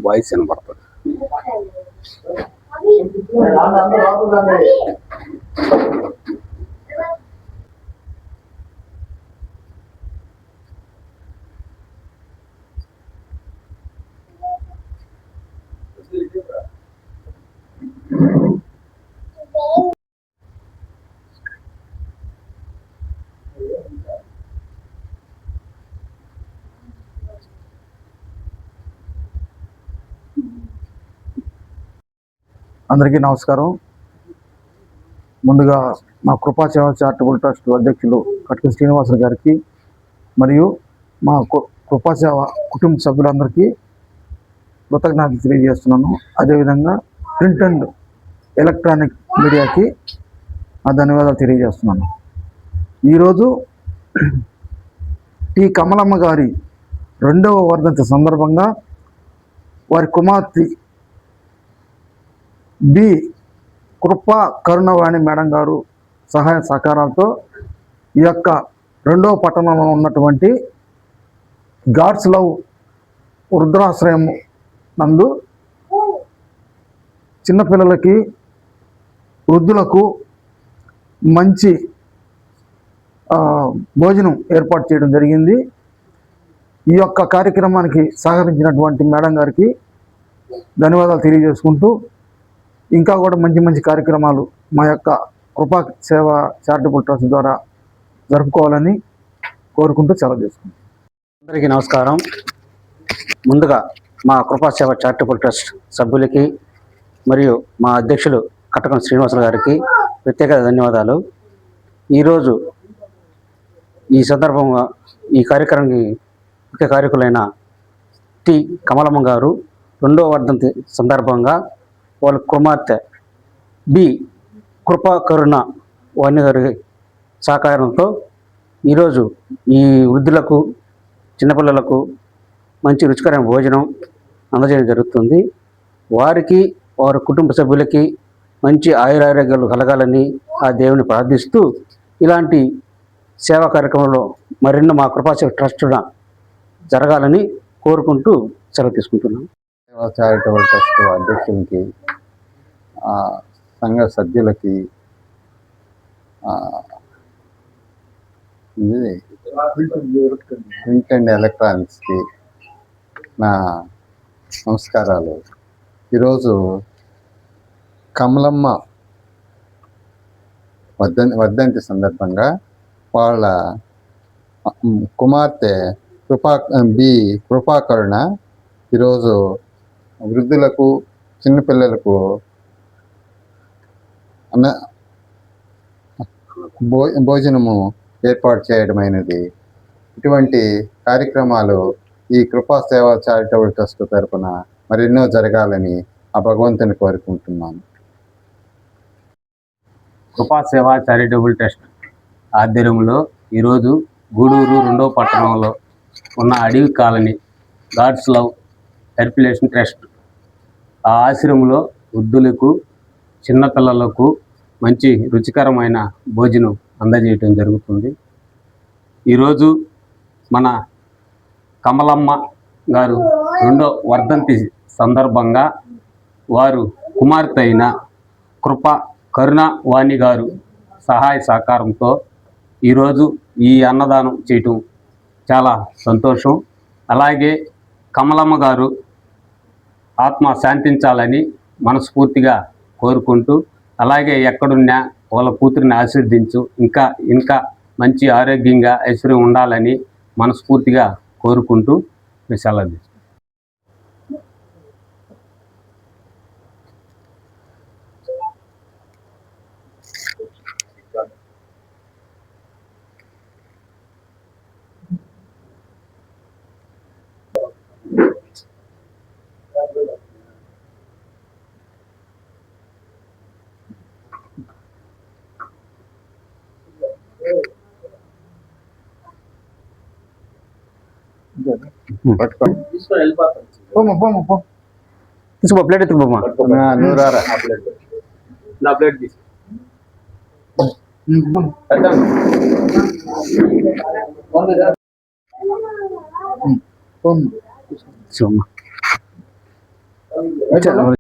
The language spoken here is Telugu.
వాయిస్ వినపడుతుంది. అందరికీ నమస్కారం. ముందుగా మా కృపాసేవ చారిటబుల్ ట్రస్ట్ అధ్యక్షులు కట్క శ్రీనివాసులు గారికి మరియు మా కృపాసేవ కుటుంబ సభ్యులందరికీ కృతజ్ఞతలు తెలియజేస్తున్నాను. అదేవిధంగా ప్రింట్ అండ్ ఎలక్ట్రానిక్ మీడియాకి ధన్యవాదాలు తెలియజేస్తున్నాను. ఈరోజు టి కమలమ్మ గారి 2వ వర్ధంతి సందర్భంగా వారి కుమార్తె బి కృపా కరుణవాణి మేడం గారు సహాయ సహకారాలతో ఈ యొక్క 2వ పట్టణంలో ఉన్నటువంటి గాడ్స్ లవ్ వృద్ధాశ్రయం నందు చిన్నపిల్లలకి వృద్ధులకు మంచి భోజనం ఏర్పాటు చేయడం జరిగింది. ఈ యొక్క కార్యక్రమానికి సహకరించినటువంటి మేడం గారికి ధన్యవాదాలు తెలియజేసుకుంటూ ఇంకా కూడా మంచి మంచి కార్యక్రమాలు మా యొక్క కృపా సేవ చారిటబుల్ ట్రస్ట్ ద్వారా జరుపుకోవాలని కోరుకుంటూ సెలవు చేసుకుంటాం. అందరికీ నమస్కారం. ముందుగా మా కృపా సేవ చారిటబుల్ ట్రస్ట్ సభ్యులకి మరియు మా అధ్యక్షులు కట్టకం శ్రీనివాసులు గారికి ప్రత్యేక ధన్యవాదాలు. ఈరోజు ఈ సందర్భంగా ఈ కార్యక్రమానికి ముఖ్య కార్యకులైన టి కమలమ్మ గారు 2వ వర్ధంతి సందర్భంగా వాళ్ళ కుమార్తె బి కృపా కరుణ వాణి గారి సహకారంతో ఈరోజు ఈ వృద్ధులకు చిన్నపిల్లలకు మంచి రుచికరమైన భోజనం అందజేయడం జరుగుతుంది. వారికి వారి కుటుంబ సభ్యులకి మంచి ఆయురారోగ్యాలు కలగాలని ఆ దేవుని ప్రార్థిస్తూ ఇలాంటి సేవా కార్యక్రమంలో మరెన్నో మా కృపాసేవ ట్రస్టున జరగాలని కోరుకుంటూ సెలవు తీసుకుంటున్నాం. చారిటబుల్ ట్రస్ట్ అధ్యక్షులకి, సంఘ సభ్యులకి, ప్రింట్ అండ్ ఎలక్ట్రానిక్స్కి నా నమస్కారాలు. ఈరోజు కమలమ్మ వర్ధంతి సందర్భంగా వాళ్ళ కుమార్తె బి కృపాకరుణ ఈరోజు వృద్ధులకు చిన్నపిల్లలకు భోజనము ఏర్పాటు చేయడమైనది. ఇటువంటి కార్యక్రమాలు ఈ కృపా సేవ చారిటబుల్ ట్రస్ట్ తరపున మరెన్నో జరగాలని ఆ భగవంతుని కోరుకుంటున్నాను. కృపా సేవ చారిటబుల్ ట్రస్ట్ ఆధ్వర్యంలో ఈరోజు గూడూరు 2వ పట్టణంలో ఉన్న అడవి కాలనీ గాడ్స్ లవ్ హెల్ప్లేషన్ ట్రస్ట్ ఆ ఆశ్రమంలో వృద్ధులకు చిన్నపిల్లలకు మంచి రుచికరమైన భోజనం అందజేయటం జరుగుతుంది. ఈరోజు మన కమలమ్మ గారు 2వ వర్ధంతి సందర్భంగా వారు కుమార్తె అయిన కృపా కరుణ వాణి గారు సహాయ సహకారంతో ఈరోజు ఈ అన్నదానం చేయటం చాలా సంతోషం. అలాగే కమలమ్మ గారు ఆత్మ శాంతించాలని మనస్ఫూర్తిగా కోరుకుంటూ, అలాగే ఎక్కడున్నా వాళ్ళ కూతురిని ఆశీర్వదించు, ఇంకా మంచి ఆరోగ్యంగా ఐశ్వర్యం ఉండాలని మనస్ఫూర్తిగా కోరుకుంటూ సెలవు. పట్టుకోండి. తీసుకో ప్లేట్ ఎత్తుకోమా. నువ్వు రారా. నా ప్లేట్ తీసుకో. పోమ్మా. చూమ్మా.